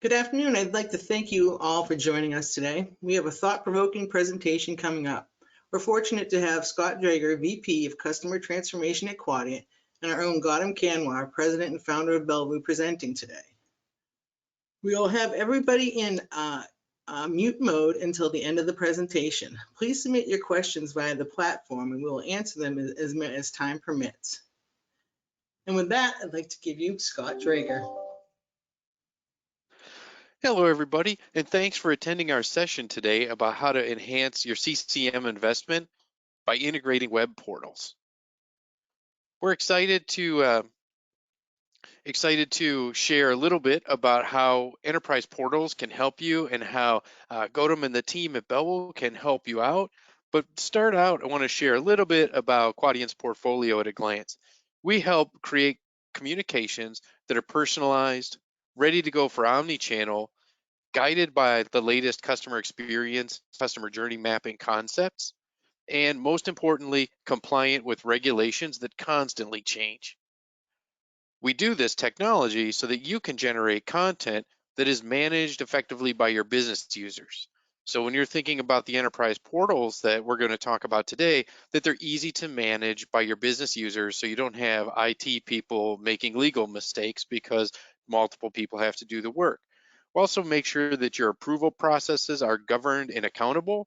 Good afternoon. I'd like to thank you all for joining us today. We have a thought-provoking presentation coming up. We're fortunate to have Scott Draeger, VP of Customer Transformation at Quadient, and our own Gautam Kanwar, President and founder of BelWo, presenting today. We will have everybody in mute mode until the end of the presentation. Please submit your questions via the platform and we will answer them as time permits. And with that, I'd like to give you Scott Draeger. Hello, everybody, and thanks for attending our session today about how to enhance your CCM investment by integrating web portals. We're excited to share a little bit about how enterprise portals can help you and how Gautam and the team at BelWo can help you out. But to start out, I want to share a little bit about Quadient's portfolio at a glance. We help create communications that are personalized, ready to go for omni-channel, guided by the latest customer experience, customer journey mapping concepts, and most importantly, compliant with regulations that constantly change. We do this technology so that you can generate content that is managed effectively by your business users. So when you're thinking about the enterprise portals that we're going to talk about today, that they're easy to manage by your business users so you don't have IT people making legal mistakes because multiple people have to do the work. We'll also make sure that your approval processes are governed and accountable,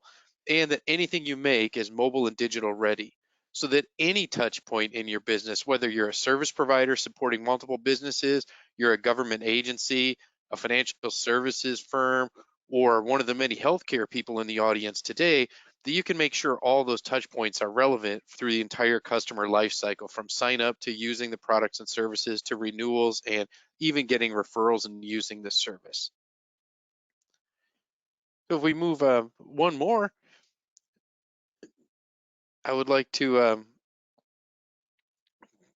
and that anything you make is mobile and digital ready, so that any touch point in your business, whether you're a service provider supporting multiple businesses, you're a government agency, a financial services firm, or one of the many healthcare people in the audience today, that you can make sure all those touch points are relevant through the entire customer life cycle, from sign up to using the products and services to renewals and even getting referrals and using the service. So if we move one more, I would like to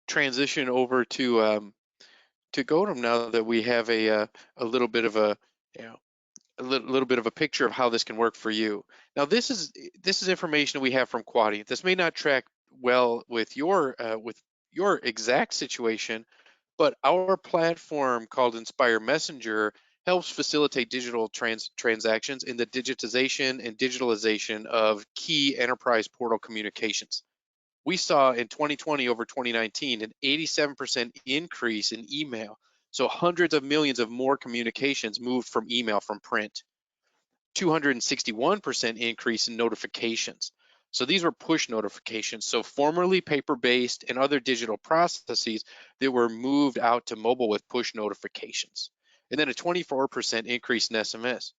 transition over to Gautam now that we have a little bit of a little bit of a picture of how this can work for you. Now this is information we have from Quadient. This may not track well with your exact situation, but our platform called Inspire Messenger helps facilitate digital transactions in the digitization and digitalization of key enterprise portal communications. We saw in 2020 over 2019 an 87% increase in email. So hundreds of millions of more communications moved from email from print. 261% increase in notifications. So these were push notifications. So formerly paper-based and other digital processes that were moved out to mobile with push notifications. And then a 24% increase in SMS.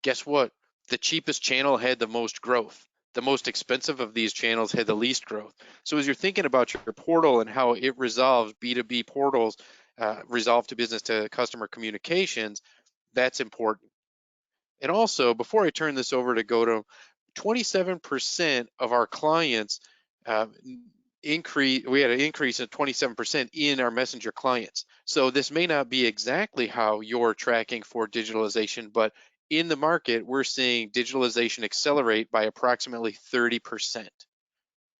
Guess what? The cheapest channel had the most growth. The most expensive of these channels had the least growth. So as you're thinking about your portal and how it resolves B2B portals, resolve to business to customer communications, that's important. And also, before I turn this over to Gautam, 27% of our clients we had an increase of 27% in our messenger clients. So this may not be exactly how you're tracking for digitalization, but in the market, we're seeing digitalization accelerate by approximately 30%.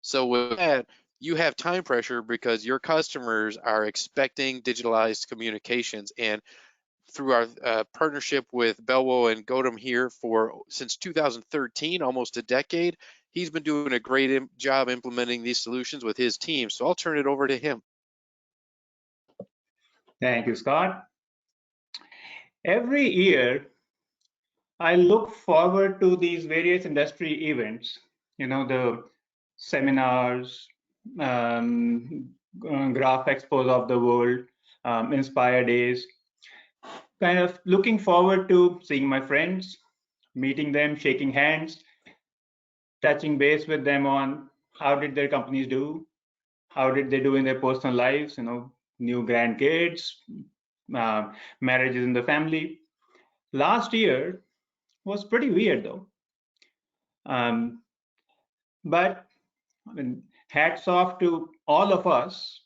So with that, you have time pressure because your customers are expecting digitalized communications. And through our partnership with BelWo and Gautam here since 2013, almost a decade, he's been doing a great job implementing these solutions with his team. So I'll turn it over to him. Thank you, Scott. Every year, I look forward to these various industry events, the seminars, graph expos of the world, Inspire Days, kind of looking forward to seeing my friends, meeting them, shaking hands, touching base with them on how did their companies do, how did they do in their personal lives, new grandkids, marriages in the family. Last year was pretty weird though. But I mean, hats off to all of us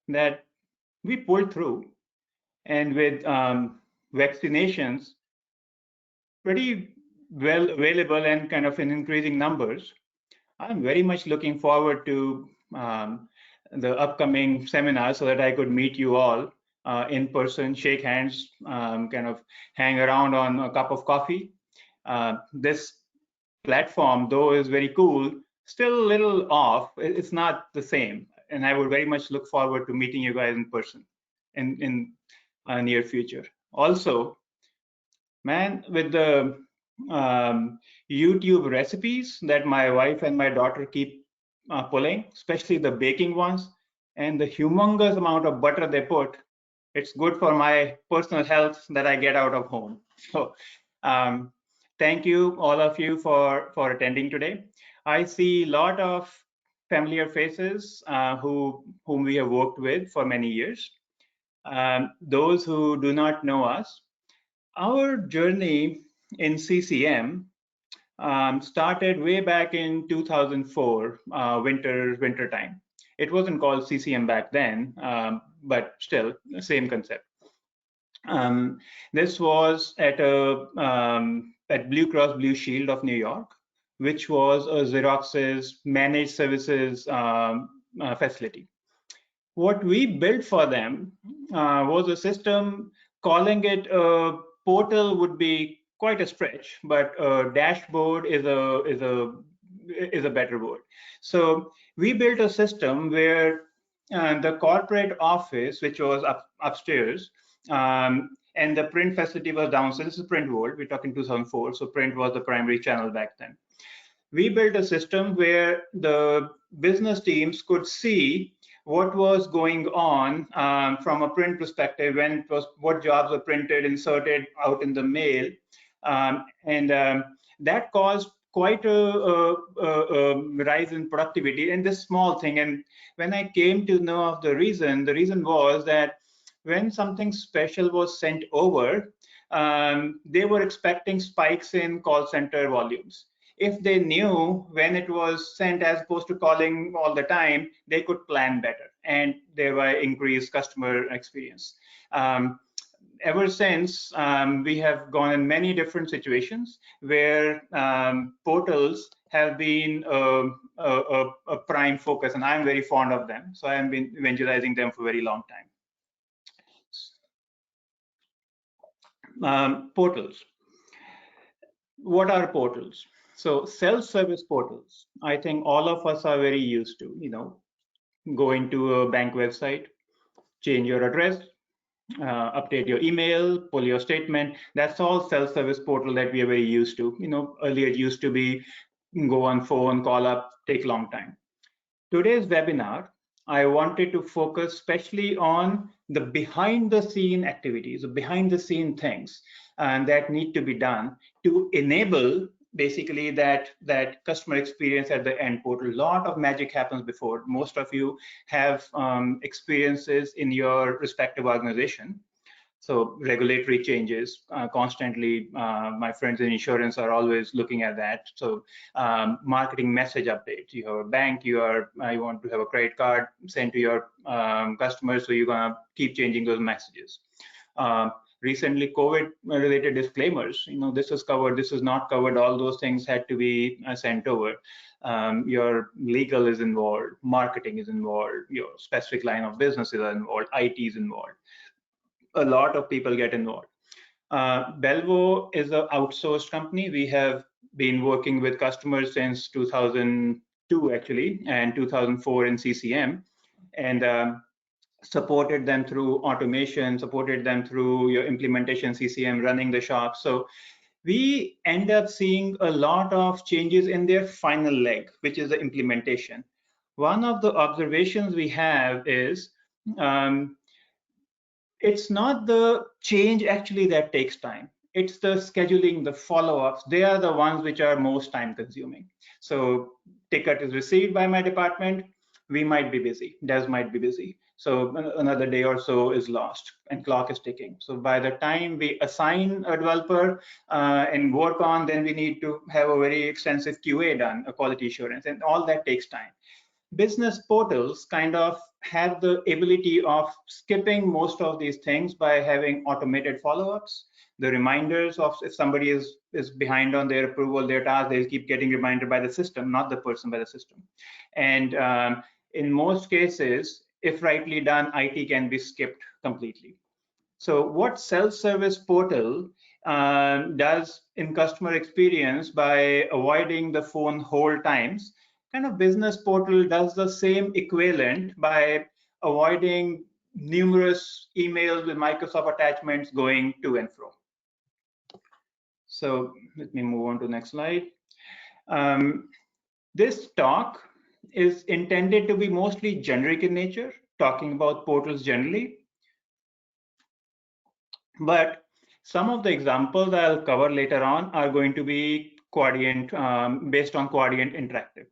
that we pulled through, and with vaccinations pretty well available and kind of in increasing numbers, I'm very much looking forward to the upcoming seminar so that I could meet you all in person, shake hands, kind of hang around on a cup of coffee. This platform, though, is very cool, still a little off. It's not the same. And I would very much look forward to meeting you guys in person in near future. Also, man, with the YouTube recipes that my wife and my daughter keep pulling, especially the baking ones, and the humongous amount of butter they put, it's good for my personal health that I get out of home. So thank you, all of you, for attending today. I see a lot of familiar faces whom we have worked with for many years. Those who do not know us, our journey in CCM started way back in 2004, winter time. It wasn't called CCM back then, but still, the same concept. This was at Blue Cross Blue Shield of New York, which was a Xerox's managed services facility. What we built for them was a system. Calling it a portal would be quite a stretch, but a dashboard is a better word. So we built a system where the corporate office, which was upstairs, and the print facility was downstairs. This is print world. We're talking 2004, so print was the primary channel back then. We built a system where the business teams could see what was going on from a print perspective, when it was, what jobs were printed, inserted out in the mail, and that caused quite a rise in productivity in this small thing. And when I came to know of the reason was that when something special was sent over, they were expecting spikes in call center volumes. If they knew when it was sent as opposed to calling all the time, they could plan better and thereby increase customer experience. Ever since, we have gone in many different situations where portals have been a prime focus, and I'm very fond of them. So I have been evangelizing them for a very long time. Portals. What are portals? So self-service portals, I think all of us are very used to, going to a bank website, change your address, update your email, pull your statement. That's all self-service portal that we are very used to. Earlier it used to be go on phone, call up, take long time. Today's webinar, I wanted to focus especially on the behind the scene activities, the behind the scene things that need to be done to enable basically that customer experience at the end portal. A lot of magic happens before. Most of you have experiences in your respective organization. So regulatory changes constantly. My friends in insurance are always looking at that. So marketing message updates. You have a bank. You want to have a credit card sent to your customers. So you're gonna keep changing those messages. Recently, COVID-related disclaimers. This is covered. This is not covered. All those things had to be sent over. Your legal is involved. Marketing is involved. Your specific line of businesses are involved. IT is involved. A lot of people get involved. BelWo is an outsourced company. We have been working with customers since 2002, actually, and 2004 in CCM, and supported them through automation, supported them through your implementation CCM, running the shop. So we end up seeing a lot of changes in their final leg, which is the implementation. One of the observations we have is it's not the change actually that takes time. It's the scheduling, the follow-ups. They are the ones which are most time consuming. So ticket is received by my department. We might be busy. Des might be busy. So another day or so is lost and clock is ticking. So by the time we assign a developer and work on, then we need to have a very extensive QA done, a quality assurance, and all that takes time. Business portals kind of have the ability of skipping most of these things by having automated follow-ups. The reminders of if somebody is behind on their approval, their task, they'll keep getting reminded by the system, not the person, by the system. And in most cases, if rightly done, IT can be skipped completely. So what self-service portal does in customer experience by avoiding the phone hold times, kind of business portal does the same equivalent by avoiding numerous emails with Microsoft attachments going to and fro. So let me move on to the next slide. This talk is intended to be mostly generic in nature, talking about portals generally. But some of the examples I'll cover later on are going to be Quadient, based on Quadient Interactive.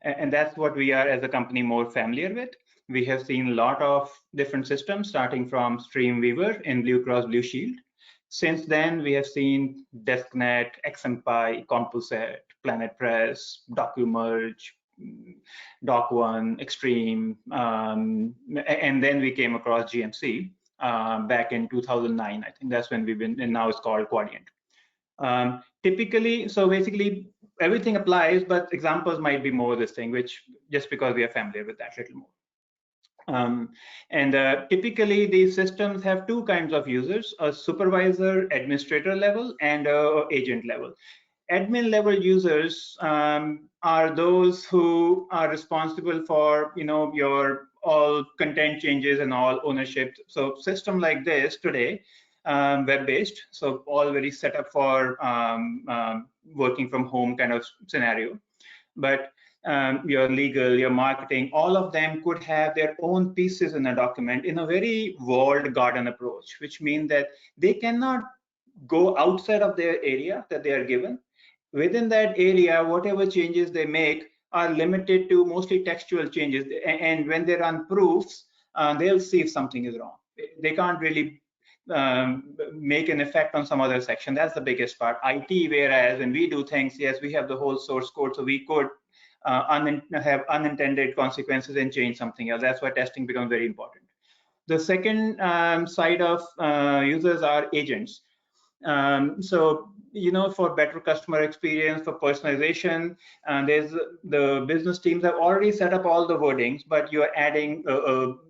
And that's what we are as a company more familiar with. We have seen a lot of different systems, starting from Streamweaver in Blue Cross Blue Shield. Since then, we have seen DeskNet, XMPie, Composite, Planet Press, DocuMerge, Doc1, Extreme, and then we came across GMC back in 2009. I think that's when we've been, and now it's called Quadient. Typically, so basically everything applies, but examples might be more this thing, which just because we are familiar with that little more. Typically these systems have two kinds of users: a supervisor, administrator level, and agent level. Admin level users are those who are responsible for, your all content changes and all ownership. So system like this today, web-based, so all very set up for working from home kind of scenario. But your legal, your marketing, all of them could have their own pieces in a document in a very walled garden approach, which means that they cannot go outside of their area that they are given. Within that area, whatever changes they make are limited to mostly textual changes. And when they run proofs, they'll see if something is wrong. They can't really make an effect on some other section. That's the biggest part. IT, whereas when we do things, yes, we have the whole source code, so we could have unintended consequences and change something else. That's why testing becomes very important. The second side of users are agents. So, for better customer experience, for personalization, there's the business teams have already set up all the wordings, but you're adding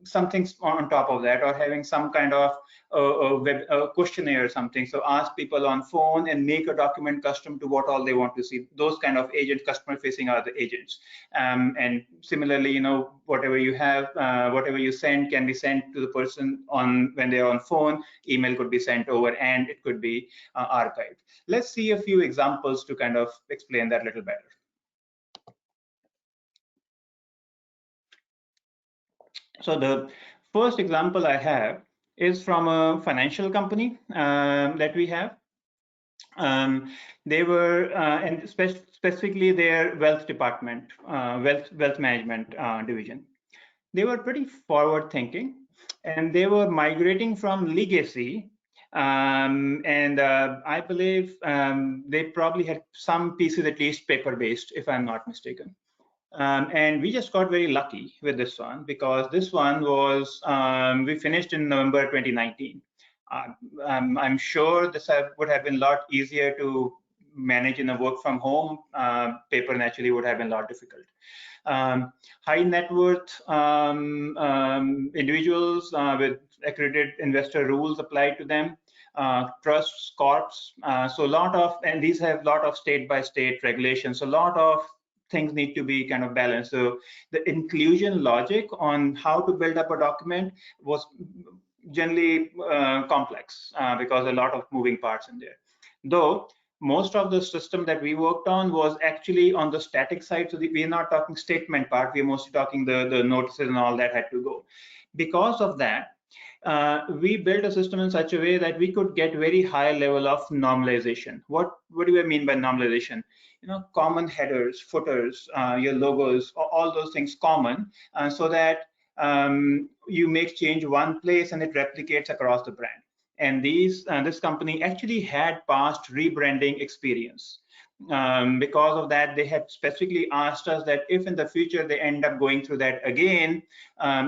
something on top of that, or having some kind of a questionnaire or something. So ask people on phone and make a document custom to what all they want to see. Those kind of agents, customer facing, are the agents. And similarly, whatever you have, whatever you send can be sent to the person when they're on phone. Email could be sent over, and it could be archived. Let's see a few examples to kind of explain that a little better. So the first example I have is from a financial company that we have. They were, and specifically their wealth department, wealth management division. They were pretty forward thinking, and they were migrating from legacy. I believe they probably had some pieces at least paper-based, if I'm not mistaken. And we just got very lucky with this one, because this one was, we finished in November 2019. I'm sure this would have been a lot easier to manage in a work from home. Paper naturally would have been a lot difficult. High net worth individuals with accredited investor rules applied to them, trusts, corps. So a lot of, and these have a lot of state by state regulations. So a lot of things need to be kind of balanced. So the inclusion logic on how to build up a document was generally complex because a lot of moving parts in there. Though most of the system that we worked on was actually on the static side. So we're not talking statement part, we're mostly talking the notices and all that had to go. Because of that, we built a system in such a way that we could get very high level of normalization. What do I mean by normalization? Common headers, footers, your logos, all those things common, so that you make change one place and it replicates across the brand. And this company actually had past rebranding experience. Because of that, they had specifically asked us that if in the future they end up going through that again,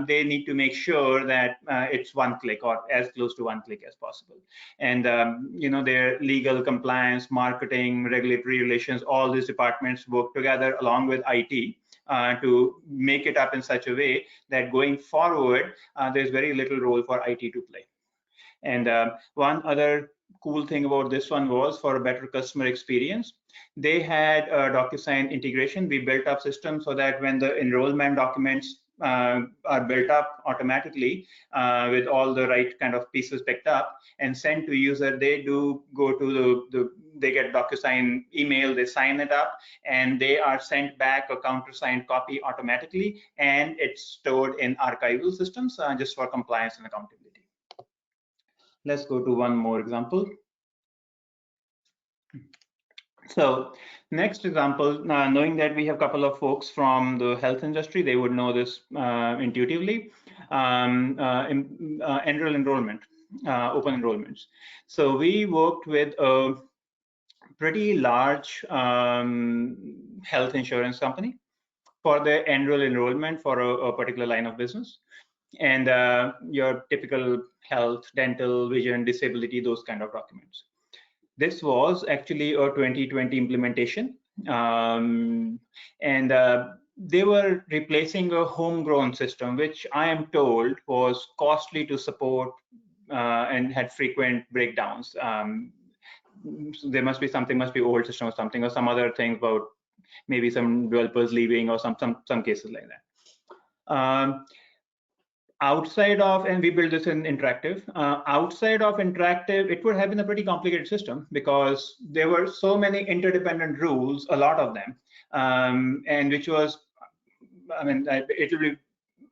they need to make sure that it's one click or as close to one click as possible. And their legal, compliance, marketing, regulatory relations, all these departments work together along with IT to make it up in such a way that going forward, there's very little role for IT to play. And one other cool thing about this one was, for a better customer experience, they had a DocuSign integration. We built up systems so that when the enrollment documents are built up automatically with all the right kind of pieces picked up and sent to user, they do go to they get DocuSign email, they sign it up, and they are sent back a countersigned copy automatically, and it's stored in archival systems just for compliance and accountability. Let's go to one more example. So next example, knowing that we have a couple of folks from the health industry, they would know this intuitively. Enrollment, open enrollments. So we worked with a pretty large health insurance company for the enrollment for a particular line of business. And your typical health, dental, vision, disability, those kind of documents. This was actually a 2020 implementation, and they were replacing a homegrown system, which I am told was costly to support and had frequent breakdowns. So there must be old system or something, or some other things about maybe some developers leaving or some cases like that. Outside of, and we built this in Interactive, outside of Interactive, it would have been a pretty complicated system because there were so many interdependent rules, a lot of them, and which was, I mean, it will be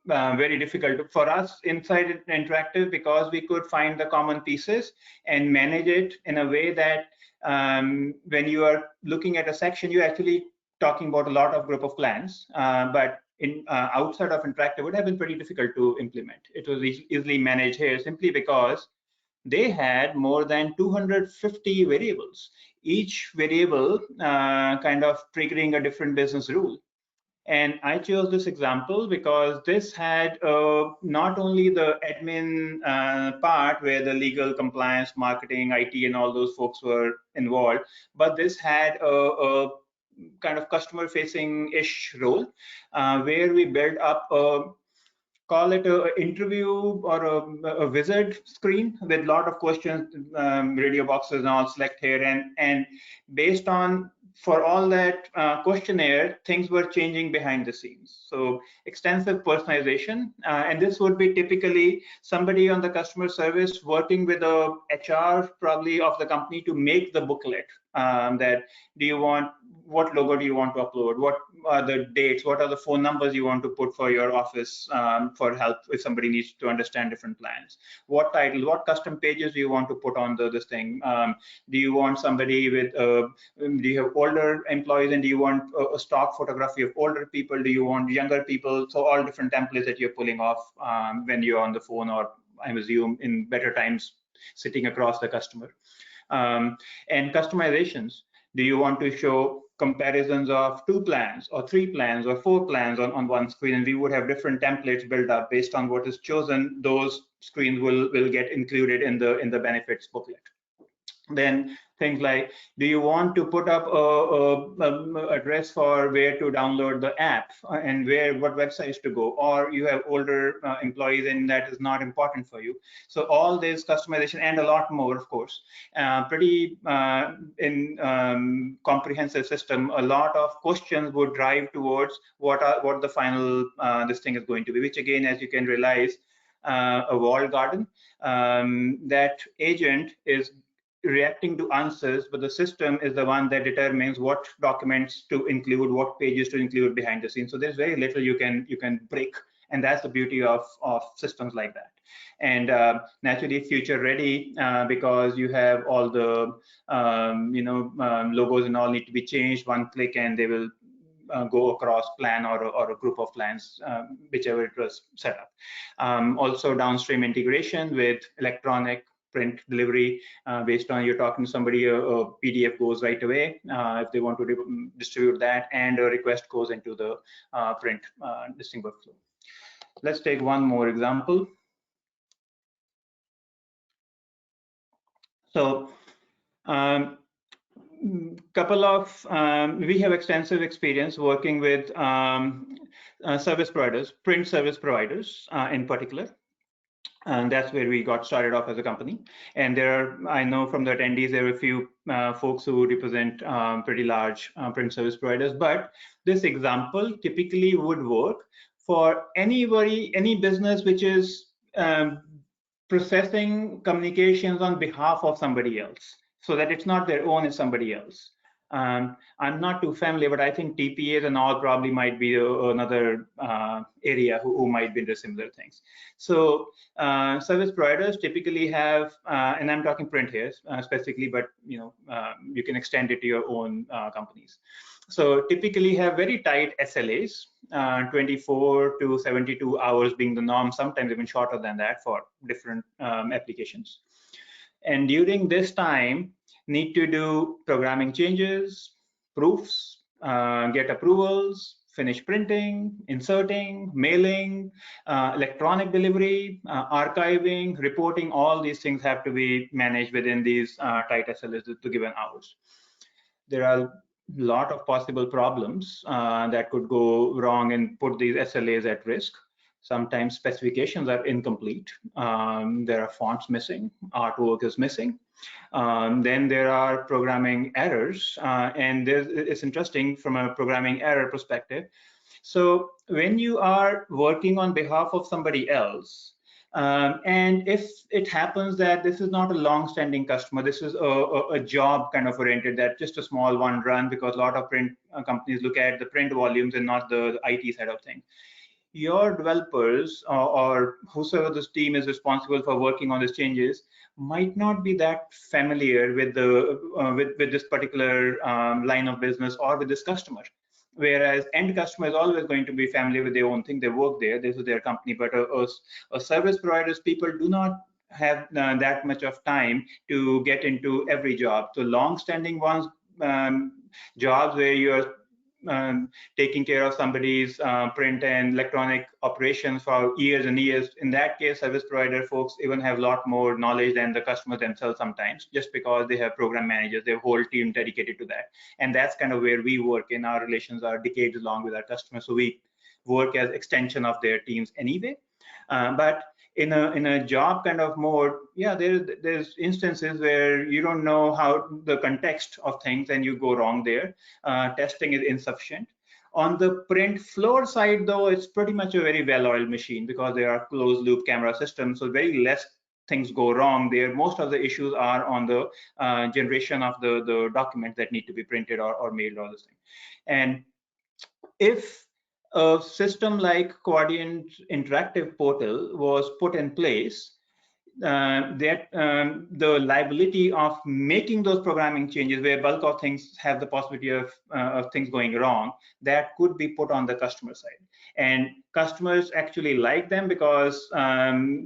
very difficult for us inside Interactive because we could find the common pieces and manage it in a way that when you are looking at a section, you're actually talking about a lot of group of plans, but in outside of Interactive would have been pretty difficult to implement. It was easily managed here simply because they had more than 250 variables, each variable kind of triggering a different business rule. And I chose this example because this had not only the admin part where the legal, compliance, marketing, IT, and all those folks were involved, but this had a kind of customer-facing-ish role where we built up a, call it an interview or a wizard screen with a lot of questions, radio boxes and all, select here, and based on, for all that questionnaire, things were changing behind the scenes. So extensive personalization, and this would be typically somebody on the customer service working with a HR probably of the company to make the booklet. That do you want, what logo do you want to upload, what are the dates, what are the phone numbers you want to put for your office for help if somebody needs to understand different plans, what title, what custom pages do you want to put on this thing, do you want somebody with do you have older employees and do you want a stock photography of older people, do you want younger people, so all different templates that you're pulling off when you're on the phone, or I assume in better times sitting across the customer. And customizations, do you want to show comparisons of 2 plans or 3 plans or 4 plans on one screen, and we would have different templates built up based on what is chosen. Those screens will get included in the benefits booklet. Then things like, do you want to put up a address for where to download the app and what websites to go, or you have older employees and that is not important for you. So all this customization and a lot more, of course, pretty comprehensive system. A lot of questions would drive towards what the final this thing is going to be, which again, as you can realize, a walled garden. That agent is reacting to answers, but the system is the one that determines what documents to include, what pages to include behind the scenes. So there's very little you can break, and that's the beauty of systems like that. And naturally future ready because you have all the logos and all need to be changed, one click, and they will go across plan or a group of plans, whichever it was set up. Also downstream integration with electronic print delivery, based on you're talking to somebody, a PDF goes right away if they want to distribute that, and a request goes into the print listing workflow. Let's take one more example. So we have extensive experience working with service providers, print service providers in particular. And that's where we got started off as a company. And I know from the attendees, there are a few folks who represent pretty large print service providers. But this example typically would work for anybody, any business which is processing communications on behalf of somebody else, so that it's not their own, it's somebody else. I'm not too familiar, but I think TPAs and all probably might be another area who might be into similar things. So service providers typically have, and I'm talking print here specifically, but you can extend it to your own companies. So typically have very tight SLAs, 24 to 72 hours being the norm, sometimes even shorter than that for different applications. And during this time, need to do programming changes, proofs, get approvals, finish printing, inserting, mailing, electronic delivery, archiving, reporting. All these things have to be managed within these tight SLAs to given hours. There are a lot of possible problems that could go wrong and put these SLAs at risk. Sometimes specifications are incomplete. There are fonts missing, artwork is missing. Then there are programming errors, and it's interesting from a programming error perspective. So when you are working on behalf of somebody else, and if it happens that this is not a long-standing customer, this is a job kind of oriented, that just a small one run, because a lot of print companies look at the print volumes and not the IT side of things. Your developers or whosoever this team is responsible for working on these changes might not be that familiar with the with this particular line of business or with this customer. Whereas end customer is always going to be familiar with their own thing. They work there, this is their company. But a service providers, people do not have that much of time to get into every job. So long-standing ones, jobs where you're taking care of somebody's print and electronic operations for years and years. In that case, service provider folks even have a lot more knowledge than the customers themselves sometimes, just because they have program managers, their whole team dedicated to that. And that's kind of where we work in. Our relations are decades long with our customers, so we work as extension of their teams anyway. But in a job kind of mode, yeah, there's instances where you don't know how the context of things and you go wrong there. Testing is insufficient. On the print floor side, though, it's pretty much a very well-oiled machine, because there are closed loop camera systems, so very less things go wrong there. Most of the issues are on the generation of the documents that need to be printed or mailed, or this thing. And if a system like Quadient interactive portal was put in place, the liability of making those programming changes, where bulk of things have the possibility of things going wrong, that could be put on the customer side. And customers actually like them because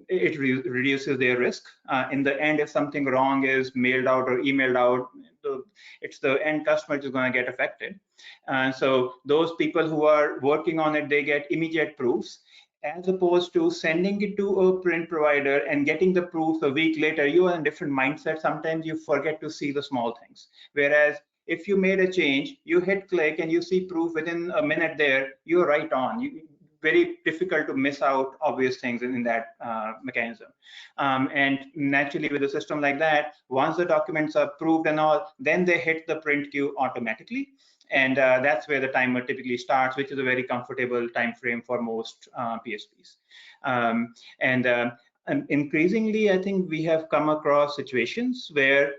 it reduces their risk. In the end, if something wrong is mailed out or emailed out, it's the end customer who's going to get affected. So those people who are working on it, they get immediate proofs, as opposed to sending it to a print provider and getting the proofs a week later. You are in a different mindset. Sometimes you forget to see the small things. Whereas if you made a change, you hit click and you see proof within a minute there, you're right on. Very difficult to miss out obvious things in that mechanism. And naturally, with a system like that, once the documents are approved and all, then they hit the print queue automatically. And that's where the timer typically starts, which is a very comfortable time frame for most PSPs. And increasingly, I think we have come across situations where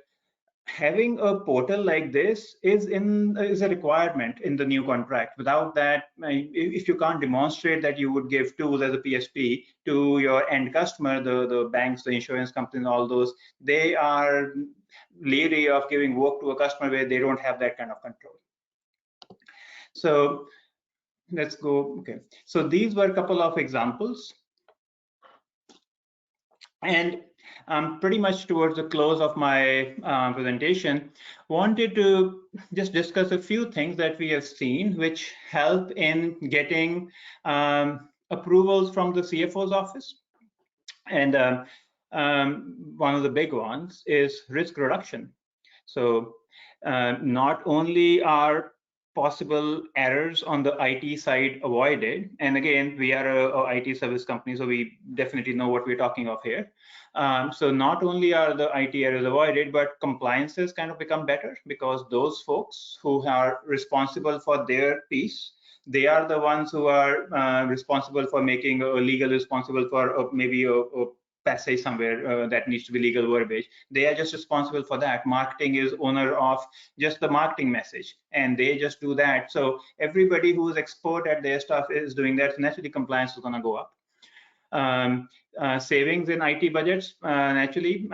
having a portal like this is a requirement in the new contract. Without that, if you can't demonstrate that you would give tools as a PSP to your end customer, the banks, the insurance companies, all those, they are leery of giving work to a customer where they don't have that kind of control. So let's go. Okay, so these were a couple of examples. And pretty much towards the close of my presentation, wanted to just discuss a few things that we have seen which help in getting approvals from the CFO's office. And one of the big ones is risk reduction. So not only are possible errors on the IT side avoided, and again, we are a IT service company, so we definitely know what we're talking of here. So not only are the IT errors avoided, but compliances kind of become better, because those folks who are responsible for their piece, they are the ones who are responsible for making a legal, responsible for maybe a passage somewhere that needs to be legal verbiage. They are just responsible for that. Marketing is owner of just the marketing message, and they just do that. So everybody who is expert at their stuff is doing that. So naturally, compliance is going to go up. Savings in IT budgets, naturally.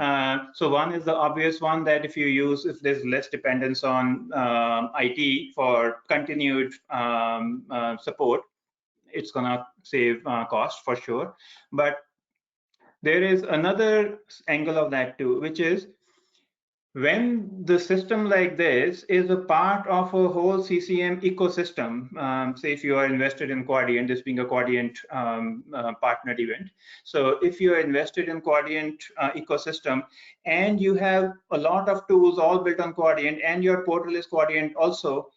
So one is the obvious one, that if there's less dependence on IT for continued support, it's gonna save cost for sure. But there is another angle of that too, which is when the system like this is a part of a whole CCM ecosystem. Say if you are invested in Quadient, this being a Quadient partnered event. So if you are invested in Quadient ecosystem, and you have a lot of tools all built on Quadient, and your portal is Quadient also,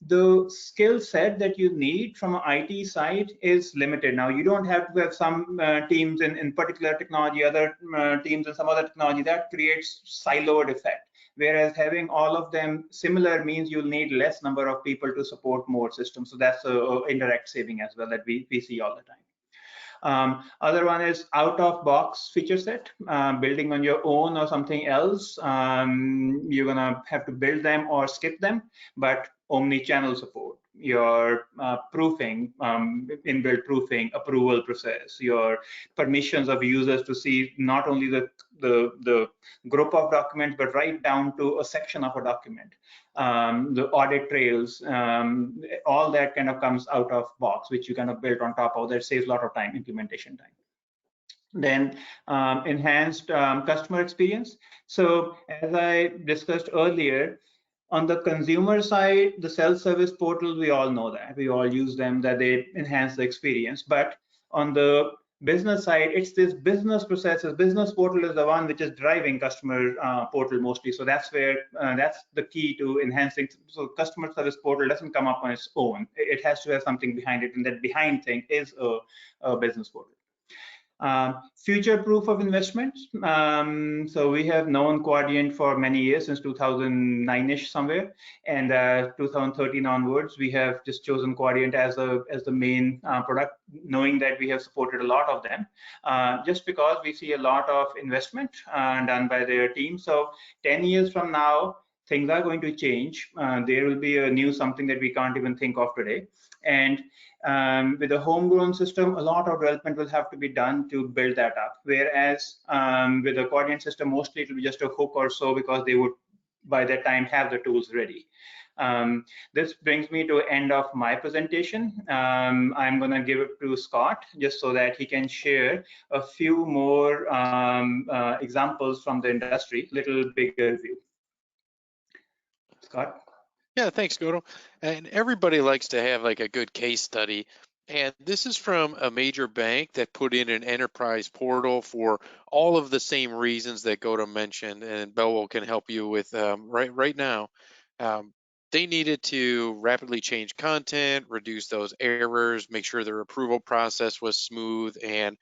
the skill set that you need from an IT side is limited. Now, you don't have to have some teams in particular technology, other teams in some other technology. That creates siloed effect. Whereas having all of them similar means you'll need less number of people to support more systems. So that's a indirect saving as well that we see all the time. Other one is out of box feature set, building on your own or something else. You're gonna have to build them or skip them, but omni-channel support, your proofing, inbuilt proofing, approval process, your permissions of users to see not only the group of documents, but right down to a section of a document. The audit trails, all that kind of comes out of box, which you kind of build on top of that, saves a lot of time, implementation time. Then enhanced customer experience. So as I discussed earlier, on the consumer side, the self-service portals, we all know that. We all use them, that they enhance the experience. But on the business side, it's this business processes. Business portal is the one which is driving customer portal mostly. So that's where that's the key to enhancing. So customer service portal doesn't come up on its own. It has to have something behind it, and that behind thing is a business portal. Future proof of investments. So we have known Quadient for many years, since 2009-ish somewhere, and 2013 onwards, we have just chosen Quadient as the main product, knowing that we have supported a lot of them, just because we see a lot of investment done by their team. So 10 years from now, things are going to change. There will be a new something that we can't even think of today. And with a homegrown system, a lot of development will have to be done to build that up. Whereas with a Quadient system, mostly it will be just a hook or so, because they would by that time have the tools ready. This brings me to the end of my presentation. I'm going to give it to Scott, just so that he can share a few more examples from the industry, little bigger view. Scott? Yeah, thanks, Gautam. And everybody likes to have like a good case study. And this is from a major bank that put in an enterprise portal for all of the same reasons that Gautam mentioned, and BelWo can help you with right now. Um, they needed to rapidly change content, reduce those errors, make sure their approval process was smooth, and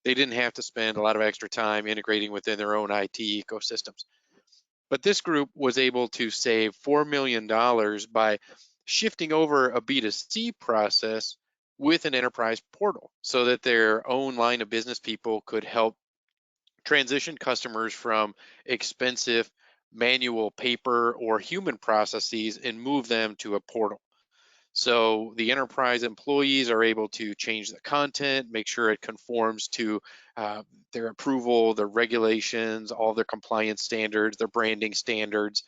they didn't have to spend a lot of extra time integrating within their own IT ecosystems. But this group was able to save $4 million by shifting over a B2C process with an enterprise portal, so that their own line of business people could help transition customers from expensive manual paper or human processes and move them to a portal. So the enterprise employees are able to change the content, make sure it conforms to uh, their approval, their regulations, all their compliance standards, their branding standards,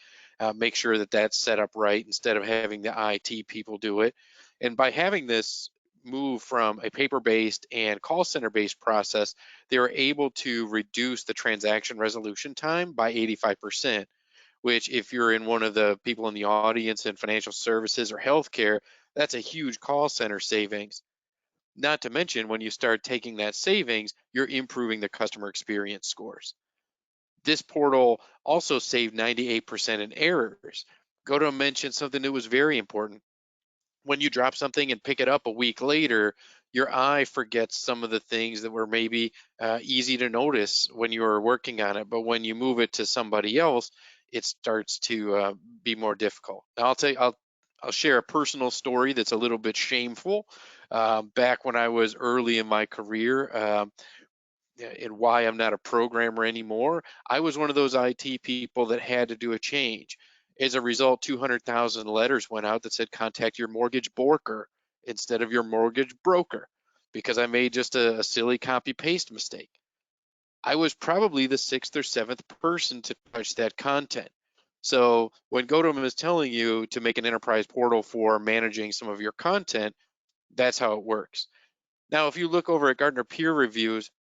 make sure that that's set up right instead of having the IT people do it. And by having this move from a paper-based and call center-based process, they were able to reduce the transaction resolution time by 85%. Which, if you're in one of the people in the audience in financial services or healthcare, that's a huge call center savings. Not to mention, when you start taking that savings, you're improving the customer experience scores. This portal also saved 98% in errors. Gautam mentioned something that was very important. When you drop something and pick it up a week later, your eye forgets some of the things that were maybe easy to notice when you were working on it. But when you move it to somebody else, it starts to be more difficult. Now, I'll share a personal story that's a little bit shameful. Back when I was early in my career, and why I'm not a programmer anymore, I was one of those IT people that had to do a change. As a result, 200,000 letters went out that said contact your mortgage broker instead of your mortgage broker because I made just a silly copy paste mistake. I was probably the sixth or seventh person to touch that content. So when Gautam is telling you to make an enterprise portal for managing some of your content, that's how it works. Now, if you look over at Gartner peer reviews,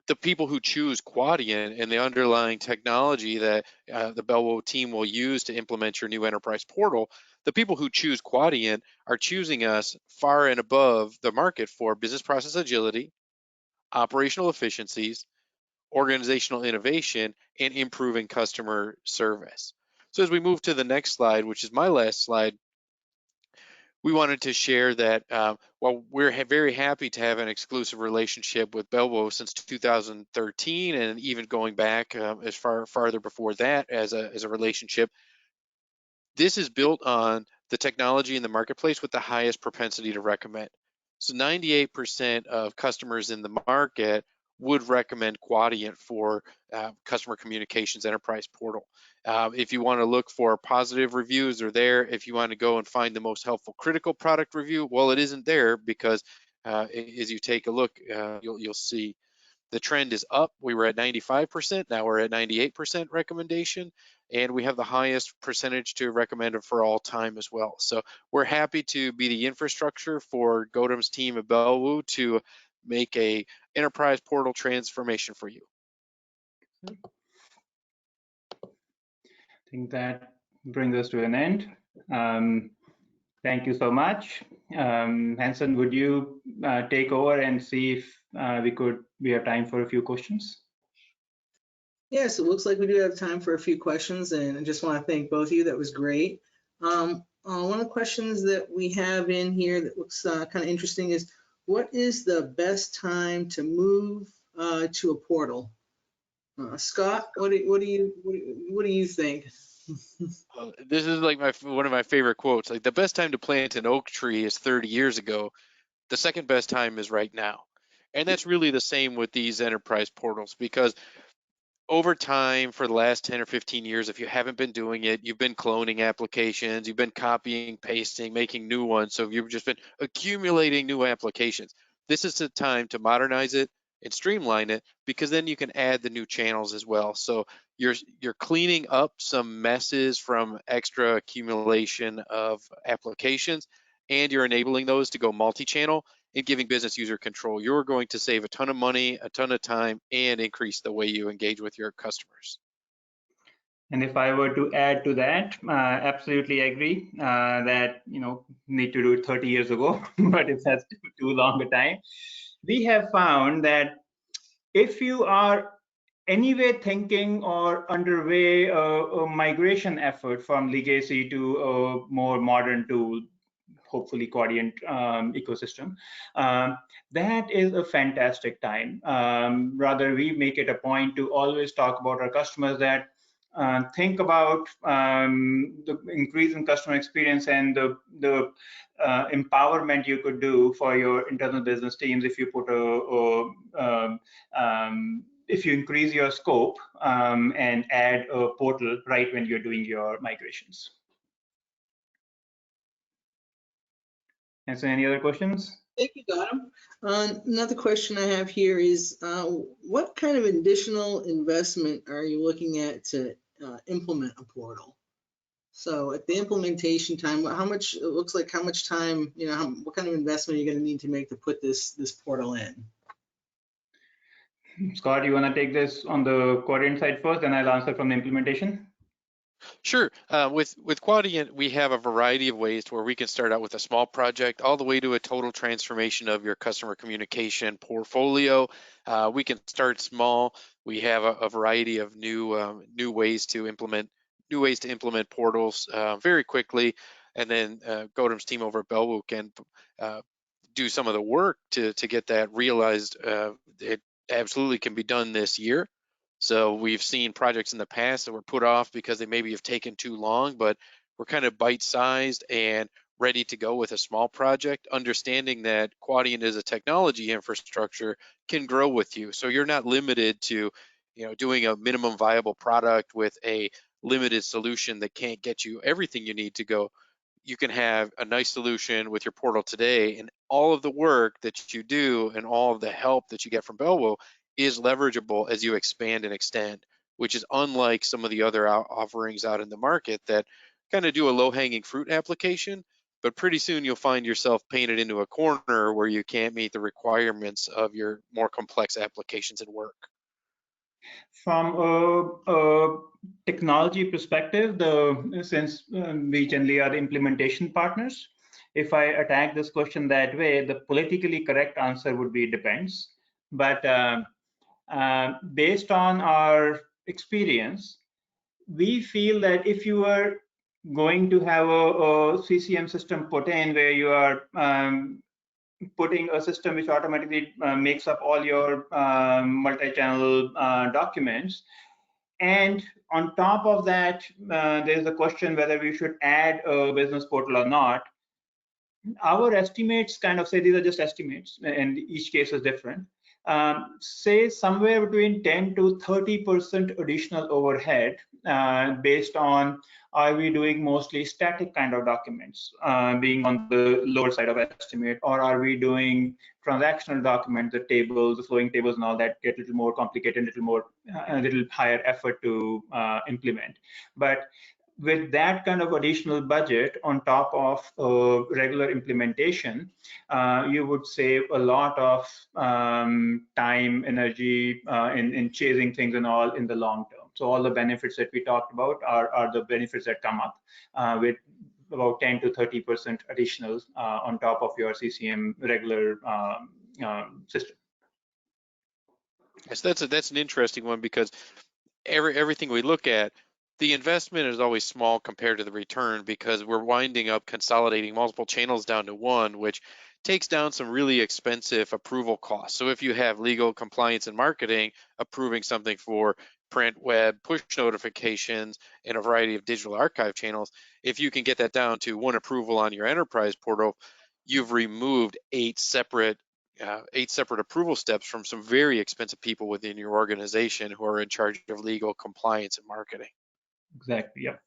the people who choose Quadient and the underlying technology that the BelWo team will use to implement your new enterprise portal, the people who choose Quadient are choosing us far and above the market for business process agility, operational efficiencies, organizational innovation, and improving customer service. So as we move to the next slide, which is my last slide, we wanted to share that while we're very happy to have an exclusive relationship with BelWo since 2013, and even going back as farther before that as a relationship, this is built on the technology in the marketplace with the highest propensity to recommend. So 98% of customers in the market would recommend Quadient for customer communications enterprise portal. If you want to look for positive reviews, they're there. If you want to go and find the most helpful critical product review, well, it isn't there because as you take a look, you'll see the trend is up. We were at 95%, now we're at 98% recommendation, and we have the highest percentage to recommend it for all time as well. So we're happy to be the infrastructure for Gautam's team at BelWo to make a enterprise portal transformation for you. I think that brings us to an end. Thank you so much. Hanson, would you take over and see if we have time for a few questions? Yes, it looks like we do have time for a few questions, and I just want to thank both of you. That was great. One of the questions that we have in here that looks kind of interesting is, what is the best time to move to a portal? Scott, what do you think? This is like one of my favorite quotes. Like, the best time to plant an oak tree is 30 years ago. The second best time is right now. And that's really the same with these enterprise portals, because over time, for the last 10 or 15 years, if you haven't been doing it, you've been cloning applications, you've been copying, pasting, making new ones. So you've just been accumulating new applications. This is the time to modernize it and streamline it, because then you can add the new channels as well. So you're cleaning up some messes from extra accumulation of applications, and you're enabling those to go multi-channel and giving business user control. You're going to save a ton of money, a ton of time, and increase the way you engage with your customers. And if I were to add to that, absolutely agree that need to do it 30 years ago, but it has too long a time. We have found that if you are anyway thinking or underway a migration effort from legacy to a more modern tool, hopefully Quadient ecosystem, that is a fantastic time. Rather, we make it a point to always talk about our customers that think about the increase in customer experience and the empowerment you could do for your internal business teams if you put if you increase your scope and add a portal right when you're doing your migrations. And so, any other questions? Thank you, Gautam. Another question I have here is, what kind of additional investment are you looking at to implement a portal? So at the implementation time, how much, it looks like how much time, what kind of investment are you going to need to make to put this portal in? Scott, you want to take this on the Quadient side first, and I'll answer from the implementation? Sure. With Quadient, we have a variety of ways to where we can start out with a small project all the way to a total transformation of your customer communication portfolio. We can start small. We have a variety of new ways to implement new ways to implement portals very quickly, and then Gautam's team over at BelWo can do some of the work to get that realized. It absolutely can be done this year. So we've seen projects in the past that were put off because they maybe have taken too long, but we're kind of bite-sized and ready to go with a small project, understanding that Quadient as a technology infrastructure can grow with you. So you're not limited to, doing a minimum viable product with a limited solution that can't get you everything you need to go. You can have a nice solution with your portal today, and all of the work that you do and all of the help that you get from BelWo is leverageable as you expand and extend, which is unlike some of the other offerings out in the market that kind of do a low-hanging fruit application, but pretty soon you'll find yourself painted into a corner where you can't meet the requirements of your more complex applications and work. From a technology perspective, since we generally are the implementation partners, if I attack this question that way, the politically correct answer would be depends. But based on our experience, we feel that if you are going to have a CCM system put in where you are putting a system which automatically makes up all your multi-channel documents, and on top of that, there's a question whether we should add a business portal or not. Our estimates kind of say these are just estimates, and each case is different. Say somewhere between 10 to 30% additional overhead based on, are we doing mostly static kind of documents, being on the lower side of estimate, or are we doing transactional documents, the tables, the flowing tables and all that get a little more complicated, a little higher effort to implement. But with that kind of additional budget on top of regular implementation, you would save a lot of time, energy in chasing things and all in the long term. So all the benefits that we talked about are the benefits that come up with about 10 to 30% additional on top of your CCM regular system. Yes, that's an interesting one, because everything we look at, the investment is always small compared to the return, because we're winding up consolidating multiple channels down to one, which takes down some really expensive approval costs. So if you have legal, compliance, and marketing approving something for print, web, push notifications, and a variety of digital archive channels, if you can get that down to one approval on your enterprise portal, you've removed eight separate approval steps from some very expensive people within your organization who are in charge of legal, compliance, and marketing. Exactly. Yep.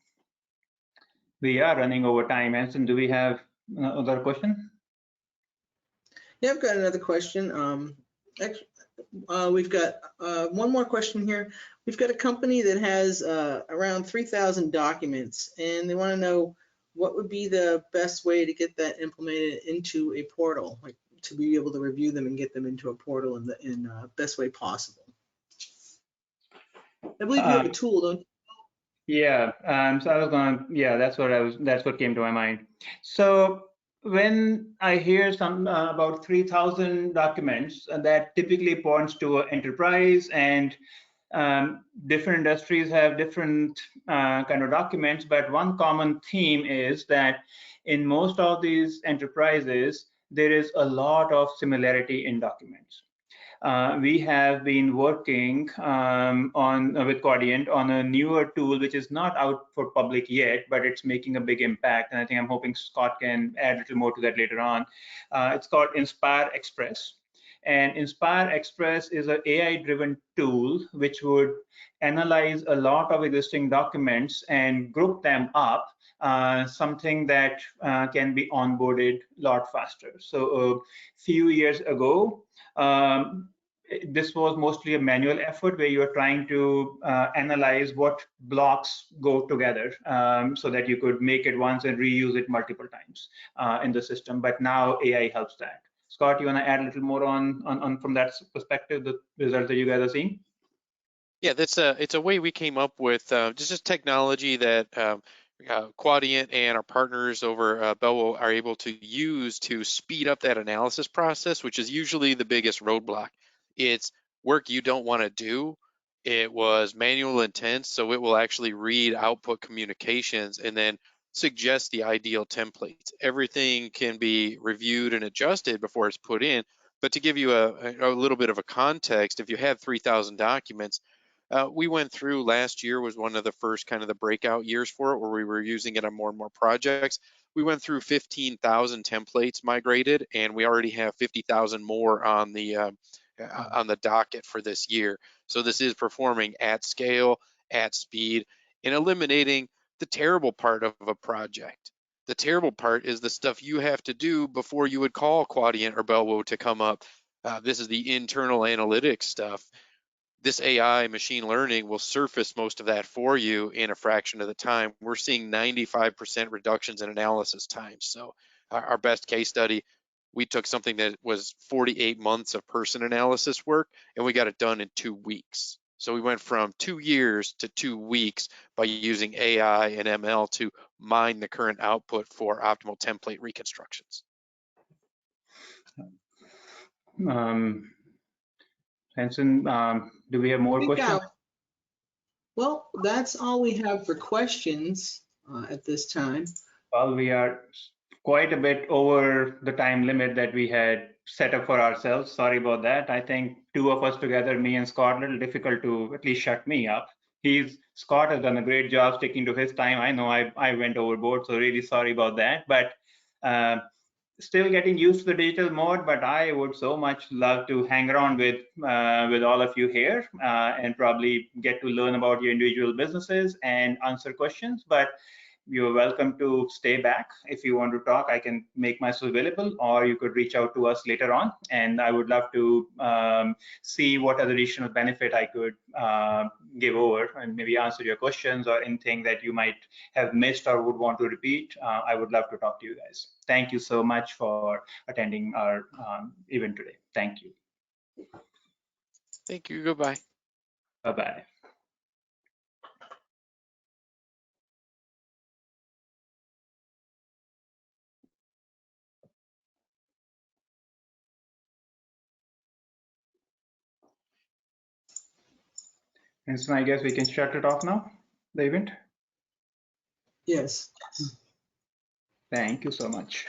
We are running over time. Anson, do we have another question? Yeah, I've got another question. We've got one more question here. We've got a company that has around 3,000 documents, and they want to know what would be the best way to get that implemented into a portal, like to be able to review them and get them into a portal in the best way possible. I believe you have a tool, don't you? Yeah, so I was that's what came to my mind. So when I hear some about 3,000 documents, that typically points to an enterprise, and different industries have different kind of documents, but one common theme is that in most of these enterprises, there is a lot of similarity in documents. We have been working with Quadient on a newer tool, which is not out for public yet, but it's making a big impact. And I think I'm hoping Scott can add a little more to that later on. It's called Inspire Express. And Inspire Express is an AI-driven tool which would analyze a lot of existing documents and group them up, something that can be onboarded a lot faster. So a few years ago, this was mostly a manual effort where you are trying to analyze what blocks go together so that you could make it once and reuse it multiple times in the system. But now AI helps that. Scott, you want to add a little more on from that perspective, the results that you guys are seeing? Yeah, it's a way we came up with just technology that Quadient and our partners over BelWo are able to use to speed up that analysis process, which is usually the biggest roadblock. It's work you don't want to do, It was manual intense, so it will actually read output communications and then suggest the ideal templates. Everything can be reviewed and adjusted before it's put in. But to give you a little bit of a context, if you have 3,000 documents, we went through last year was one of the first kind of the breakout years for it, where we were using it on more and more projects. We went through 15,000 templates migrated, and we already have 50,000 more on the docket for this year. So this is performing at scale, at speed, and eliminating the terrible part of a project. The terrible part is the stuff you have to do before you would call Quadient or BelWo to come up. This is the internal analytics stuff. This AI machine learning will surface most of that for you in a fraction of the time. We're seeing 95% reductions in analysis times. So our best case study, we took something that was 48 months of person analysis work, and we got it done in 2 weeks. So we went from 2 years to 2 weeks by using AI and ML to mine the current output for optimal template reconstructions. Hanson, do we have more questions? Well, that's all we have for questions at this time. Well, we are quite a bit over the time limit that we had set up for ourselves. Sorry about that. I think two of us together, me and Scott, a little difficult to at least shut me up. Scott has done a great job sticking to his time. I know I went overboard, so really sorry about that. But still getting used to the digital mode, but I would so much love to hang around with all of you here and probably get to learn about your individual businesses and answer questions. But you're welcome to stay back. If you want to talk, I can make myself available, or you could reach out to us later on. And I would love to see what other additional benefit I could give over and maybe answer your questions or anything that you might have missed or would want to repeat. I would love to talk to you guys. Thank you so much for attending our event today. Thank you. Thank you. Goodbye. Bye-bye. And so I guess we can shut it off now, the event? Yes. Thank you so much.